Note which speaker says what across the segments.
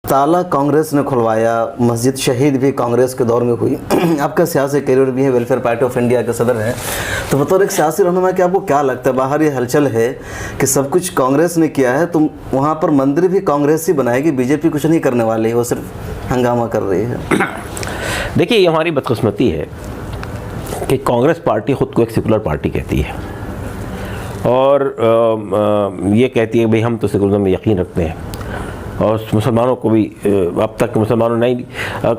Speaker 1: ताला कांग्रेस ने खुलवाया, मस्जिद शहीद भी कांग्रेस के दौर में हुई। आपका सियासी करियर भी है, वेलफेयर पार्टी ऑफ इंडिया के सदर हैं, तो बतौर एक सियासी रहनुमा कि आपको क्या लगता है, बाहर ये हलचल है कि सब कुछ कांग्रेस ने किया है, तो वहाँ पर मंदिर भी कांग्रेस ही बनाएगी, बीजेपी कुछ नहीं करने वाली है, वो सिर्फ हंगामा कर रही है।
Speaker 2: देखिए, ये हमारी बदकिस्मती है कि कांग्रेस पार्टी ख़ुद को एक सेकुलर पार्टी कहती है और ये कहती है भाई हम तो सेकुलरिज्म में यकीन रखते हैं और मुसलमानों को भी अब तक मुसलमानों नहीं,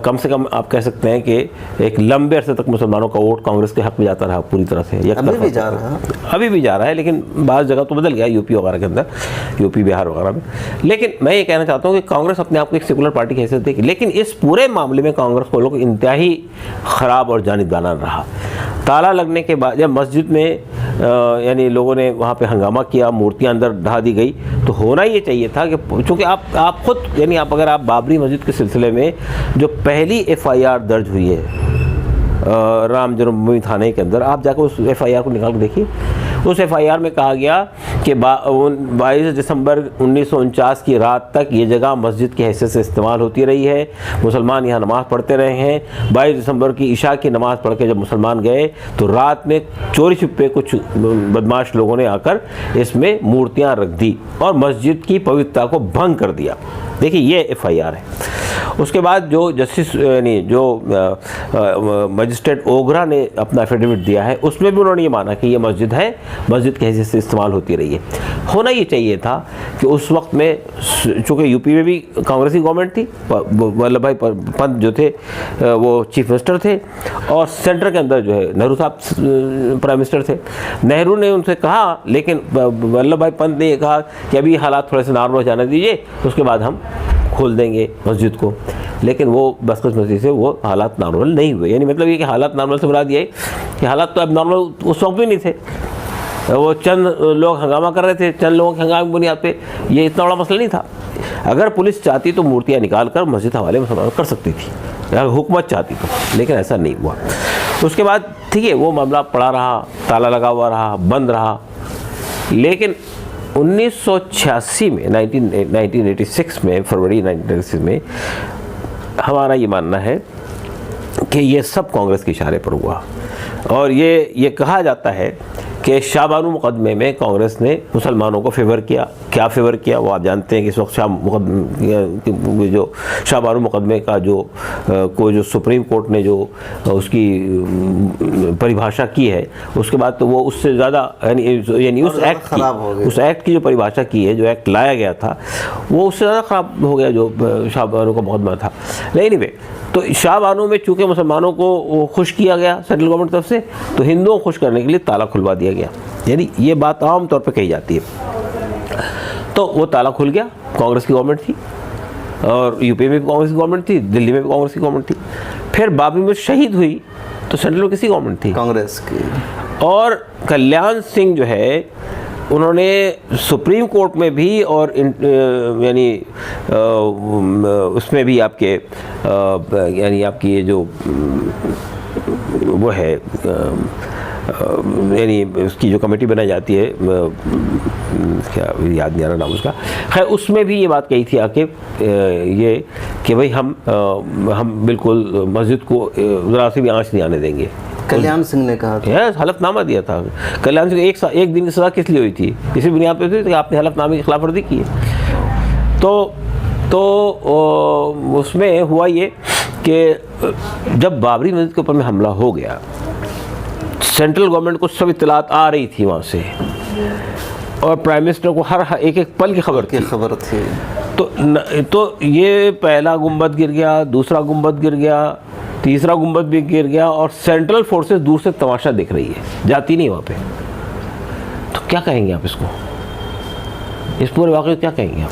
Speaker 2: कम से कम आप कह सकते हैं कि एक लंबे अरसे तक मुसलमानों का वोट कांग्रेस के हक में जाता रहा पूरी तरह से। अभी भी जा रहा है, लेकिन बाज़ जगह तो बदल गया, यूपी वगैरह के अंदर, यूपी बिहार वगैरह में। लेकिन मैं ये कहना चाहता हूँ कि कांग्रेस अपने आप को एक सेकुलर पार्टी की हैसियत देगी, लेकिन इस पूरे मामले में कांग्रेस को लोग इंतहाई ख़राब और जानिबदाराना रहा। ताला लगने के बाद जब मस्जिद में यानी लोगों ने वहाँ पे हंगामा किया, मूर्तियाँ अंदर ढा दी गई, तो होना ये चाहिए था कि चूँकि आप खुद यानी अगर आप बाबरी मस्जिद के सिलसिले में जो पहली FIR दर्ज हुई है राम जन्मभूमि थाने के अंदर, आप जाकर उस FIR को निकाल कर देखिए। उस FIR में कहा गया कि 22 दिसंबर 1949 की रात तक ये जगह मस्जिद की हैसियत से इस्तेमाल होती रही है, मुसलमान यहाँ नमाज़ पढ़ते रहे हैं। 22 दिसंबर की इशा की नमाज़ पढ़ के जब मुसलमान गए तो रात में चोरी छुपे कुछ बदमाश लोगों ने आकर इसमें मूर्तियाँ रख दी और मस्जिद की पवित्रता को भंग कर दिया। देखिए, ये FIR है। उसके बाद जो जस्टिस यानी जो मजिस्ट्रेट ओगरा ने अपना एफिडेविट दिया है, उसमें भी उन्होंने ये माना कि ये मस्जिद है, मस्जिद की हैसियत से इस्तेमाल होती रही है। होना ये चाहिए था कि उस वक्त में, चूँकि यूपी में भी कांग्रेस की गवर्नमेंट थी, वल्लभ भाई पंत जो थे वो चीफ मिनिस्टर थे और सेंटर के अंदर जो है नेहरू साहब प्राइम मिनिस्टर थे। नेहरू ने उनसे कहा, लेकिन वल्लभ भाई पंत ने कहा कि अभी हालात थोड़े से नॉर्मल हो जाने दीजिए, उसके बाद हम खोल देंगे मस्जिद को। लेकिन वो बदकिस्मती से वो हालात नॉर्मल नहीं हुए। यानी मतलब ये कि हालात नॉर्मल से मुराद ये कि हालात तो अब नॉर्मल उस वक्त भी नहीं थे, वो चंद लोग हंगामा कर रहे थे, चंद लोगों के हंगामे की बुनियाद पे ये इतना बड़ा मसला नहीं था। अगर पुलिस चाहती तो मूर्तियाँ निकाल कर मस्जिद हवाले मुसलमान कर सकती थी, अगर हुकूमत चाहती तो, लेकिन ऐसा नहीं हुआ। उसके बाद ठीक है, वो मामला पड़ा रहा, ताला लगा हुआ रहा, बंद रहा। लेकिन 1986 में 1986 में फरवरी 1986 में हमारा ये मानना है कि ये सब कांग्रेस के इशारे पर हुआ और ये कहा जाता है कि शाहबानू मुकदमे में कांग्रेस ने मुसलमानों को फेवर किया। क्या फेवर किया वो आप जानते हैं कि इस वक्त जो शाहबानू मुकदमे का जो सुप्रीम कोर्ट ने जो उसकी परिभाषा की है, उसके बाद तो वो उससे ज़्यादा यानी उस एक्ट की जो परिभाषा की है, जो एक्ट लाया गया था, वो उससे ज़्यादा ख़राब हो गया जो शाहबानू का मुकदमा था। लेकिन तो शाहबानू में चूँकि मुसलमानों को खुश किया गया सेंट्रल गवर्नमेंट तरफ से, तो हिंदुओं को खुश करने के लिए ताला खुलवा दिया गया। यानी ये बात आम तौर पे कही जाती है। तो वो ताला खुल गया, कांग्रेस की गवर्नमेंट थी और यूपी में भी कांग्रेस की गवर्नमेंट थी, दिल्ली में भी कांग्रेस की गवर्नमेंट थी। फिर बाबरी में शहीद हुई तो सेंट्रल में किसी गवर्नमेंट थी? कांग्रेस की। और कल्याण सिंह जो है, उन्होंने सुप्रीम कोर्ट में भी और यानी उसमें भी आपके यानी आपकी ये जो वो है यानी उसकी जो कमेटी बनाई जाती है, क्या याद नहीं आ रहा नाम उसका, खैर उसमें भी ये बात कही थी आके ये कि भाई हम बिल्कुल मस्जिद को ज़रा सी भी आँच नहीं आने देंगे।
Speaker 1: कल्याण सिंह ने कहा था,
Speaker 2: हलफनामा दिया था। कल्याण सिंह एक दिन की सज़ा किस लिए हुई थी? इसी बुनियाद पर थी कि आपने हलफनामे की खिलाफ वर्जी की है। तो उसमें हुआ ये कि जब बाबरी मस्जिद के ऊपर में हमला हो गया, सेंट्रल गवर्नमेंट को सब इत्तलात आ रही थी वहाँ से और प्राइम मिनिस्टर को हर एक पल की खबर थी। तो ये पहला गुंबद गिर गया, दूसरा गुंबद गिर गया, तीसरा गुंबद भी गिर गया और सेंट्रल फोर्सेस दूर से तमाशा देख रही है, जाती नहीं वहाँ पे। तो क्या कहेंगे आप इसको, इस पूरे वाक़े को क्या कहेंगे आप?